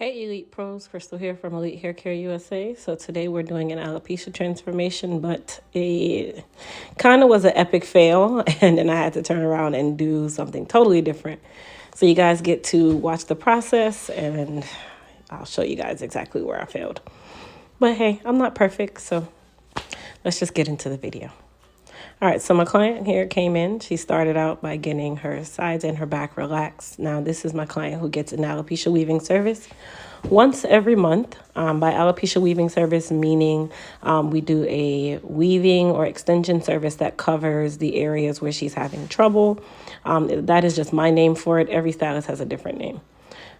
Hey Elite Pros, Crystal here from Elite Hair Care USA. So today we're doing an alopecia transformation, but it kind of was an epic fail, and then I had to turn around and do something totally different. So you guys get to watch the process, and I'll show you guys exactly where I failed. But hey, I'm not perfect, so let's just get into the video. All right, so my client here came in. She started out by getting her sides and her back relaxed. Now, this is my client who gets an alopecia weaving service once every month. By alopecia weaving service, meaning we do a weaving or extension service that covers the areas where she's having trouble. That is just my name for it. Every stylist has a different name.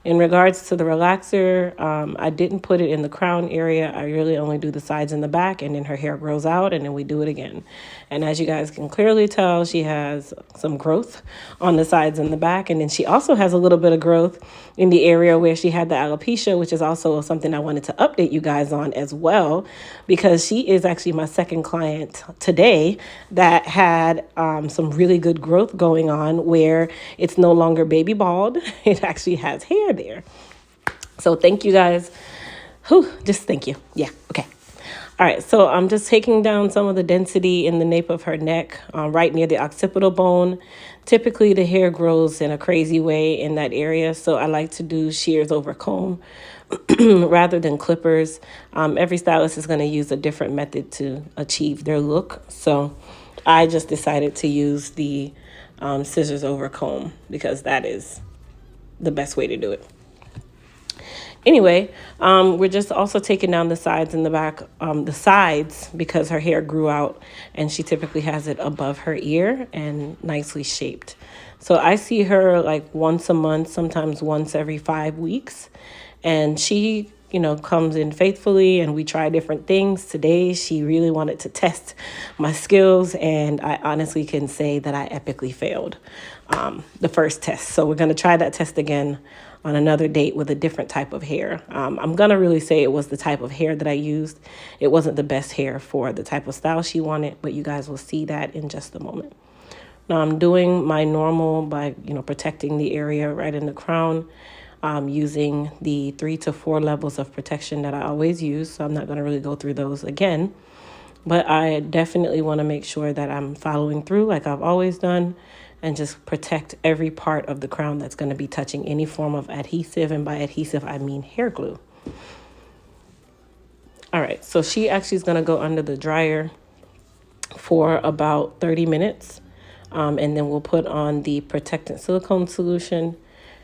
In regards to the relaxer, I didn't put it in the crown area. I really only do the sides and the back, and then her hair grows out, and then we do it again. And as you guys can clearly tell, she has some growth on the sides and the back, and then she also has a little bit of growth in the area where she had the alopecia, which is also something I wanted to update you guys on as well, because she is actually my second client today that had some really good growth going on where it's no longer baby bald. It actually has hair there. So thank you guys. Just thank you. Yeah, okay. All right, so I'm just taking down some of the density in the nape of her neck, right near the occipital bone. Typically, the hair grows in a crazy way in that area, so I like to do shears over comb rather than clippers. Every stylist is going to use a different method to achieve their look, so I just decided to use the scissors over comb because that is the best way to do it. Anyway, we're just also taking down the sides and the back, the sides, because her hair grew out and she typically has it above her ear and nicely shaped. So I see her like once a month, sometimes once every 5 weeks. And she, comes in faithfully and we try different things. Today, she really wanted to test my skills, and I honestly can say that I epically failed the first test. So we're going to try that test again on another date with a different type of hair. I'm going to really say it was the type of hair that I used. It wasn't the best hair for the type of style she wanted, but you guys will see that in just a moment. Now I'm doing my normal by, protecting the area right in the crown, using the 3 to 4 levels of protection that I always use. So I'm not going to really go through those again, but I definitely want to make sure that I'm following through like I've always done and just protect every part of the crown that's going to be touching any form of adhesive. And by adhesive, I mean hair glue. All right, so she actually is going to go under the dryer for about 30 minutes. And then we'll put on the protectant silicone solution,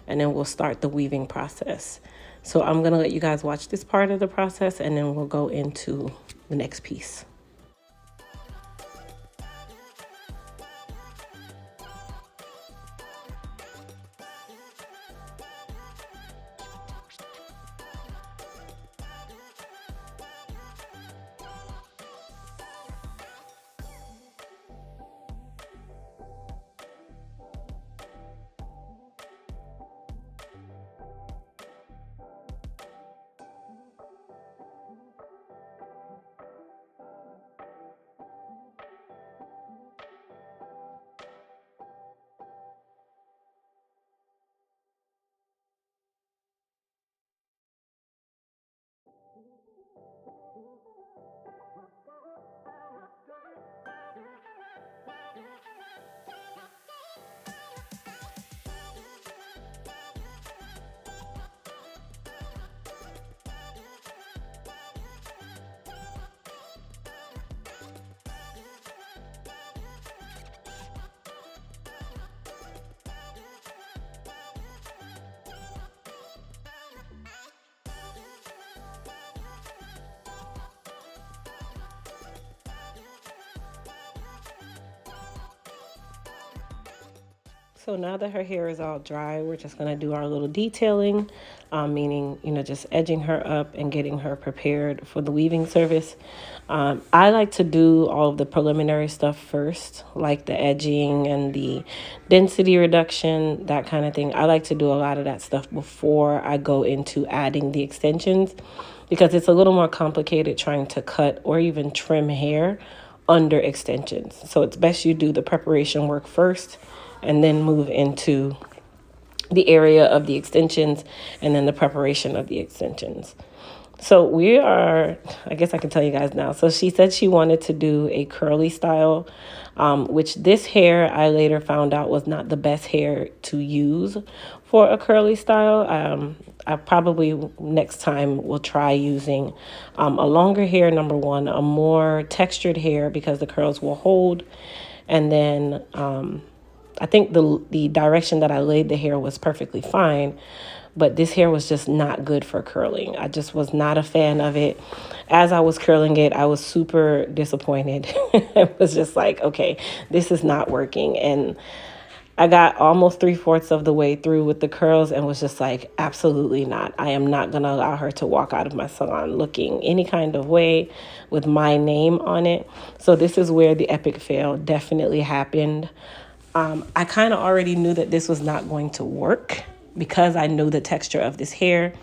and then we'll start the weaving process. So I'm going to let you guys watch this part of the process, and then we'll go into the next piece. So now that her hair is all dry, we're just going to do our little detailing, meaning, just edging her up and getting her prepared for the weaving service. I like to do all of the preliminary stuff first, like the edging and the density reduction, that kind of thing. I like to do a lot of that stuff before I go into adding the extensions, because it's a little more complicated trying to cut or even trim hair under extensions. So it's best you do the preparation work first and then move into the area of the extensions and then the preparation of the extensions. So we are, I guess I can tell you guys now. So she said she wanted to do a curly style, which this hair I later found out was not the best hair to use for a curly style. I probably next time will try using a longer hair, number one, a more textured hair because the curls will hold. And then I think the direction that I laid the hair was perfectly fine, but this hair was just not good for curling. I just was not a fan of it. As I was curling it, I was super disappointed. It was just like, okay, this is not working. And I got almost 3/4 of the way through with the curls and was just like, absolutely not. I am not going to allow her to walk out of my salon looking any kind of way with my name on it. So this is where the epic fail definitely happened. I kind of already knew that this was not going to work because I knew the texture of this hair.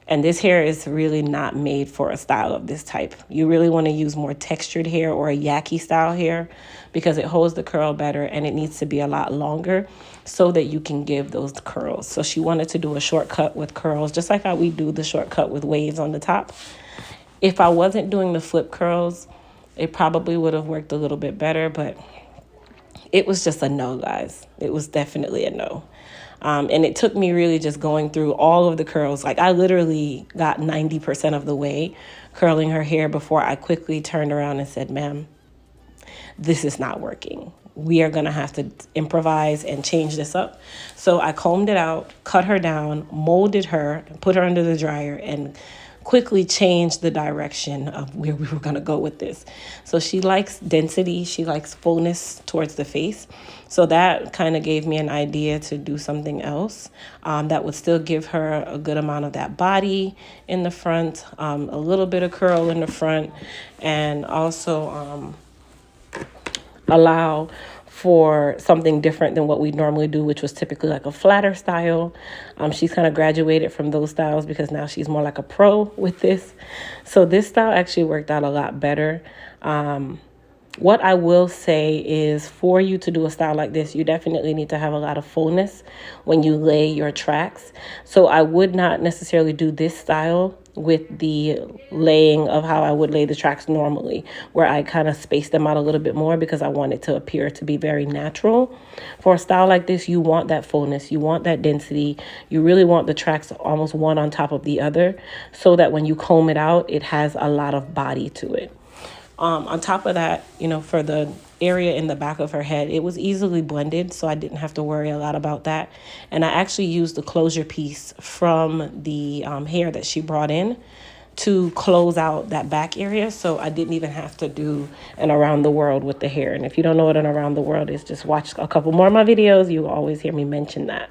And this hair is really not made for a style of this type. You really want to use more textured hair or a yaki style hair because it holds the curl better and it needs to be a lot longer so that you can give those curls. So she wanted to do a shortcut with curls, just like how we do the shortcut with waves on the top. If I wasn't doing the flip curls, it probably would have worked a little bit better, but it was just a no, guys. It was definitely a no. And it took me really just going through all of the curls. Like I literally got 90% of the way curling her hair before I quickly turned around and said, ma'am, this is not working. We are going to have to improvise and change this up. So I combed it out, cut her down, molded her, put her under the dryer, and quickly changed the direction of where we were going to go with this. So she likes density. She likes fullness towards the face. So that kind of gave me an idea to do something else that would still give her a good amount of that body in the front, a little bit of curl in the front, and also allow for something different than what we normally do, which was typically like a flatter style. She's kind of graduated from those styles because now she's more like a pro with this. So this style actually worked out a lot better. What I will say is for you to do a style like this, you definitely need to have a lot of fullness when you lay your tracks. So I would not necessarily do this style with the laying of how I would lay the tracks normally, where I kind of space them out a little bit more because I want it to appear to be very natural. For a style like this, you want that fullness, you want that density, you really want the tracks almost one on top of the other so that when you comb it out, it has a lot of body to it. On top of that, for the area in the back of her head, it was easily blended, so I didn't have to worry a lot about that. And I actually used the closure piece from the hair that she brought in to close out that back area, so I didn't even have to do an around the world with the hair. And if you don't know what an around the world is, just watch a couple more of my videos. You will always hear me mention that.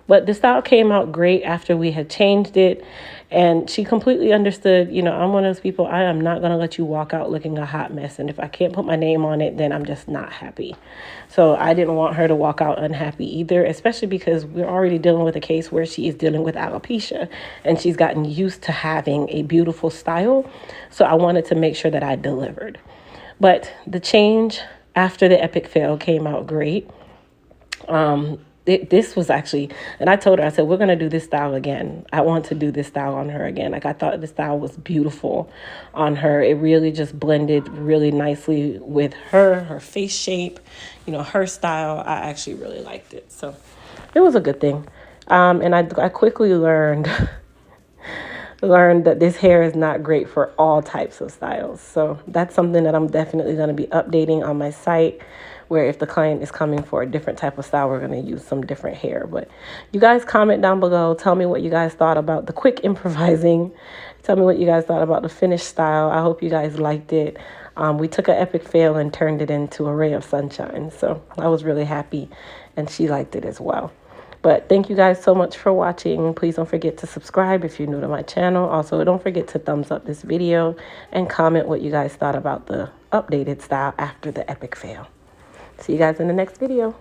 But the style came out great after we had changed it. And she completely understood, I'm one of those people, I am not going to let you walk out looking a hot mess. And if I can't put my name on it, then I'm just not happy. So I didn't want her to walk out unhappy either, especially because we're already dealing with a case where she is dealing with alopecia. And she's gotten used to having a beautiful style. So I wanted to make sure that I delivered. But the change after the epic fail came out great. This was actually, and I told her, I said, we're going to do this style again. I want to do this style on her again. Like I thought the style was beautiful on her. It really just blended really nicely with her face shape, her style. I actually really liked it. So it was a good thing. And I quickly learned that this hair is not great for all types of styles. So that's something that I'm definitely going to be updating on my site, where if the client is coming for a different type of style, we're going to use some different hair. But you guys comment down below. Tell me what you guys thought about the quick improvising. Tell me what you guys thought about the finished style. I hope you guys liked it. We took an epic fail and turned it into a ray of sunshine. So I was really happy, and she liked it as well. But thank you guys so much for watching. Please don't forget to subscribe if you're new to my channel. Also, don't forget to thumbs up this video and comment what you guys thought about the updated style after the epic fail. See you guys in the next video.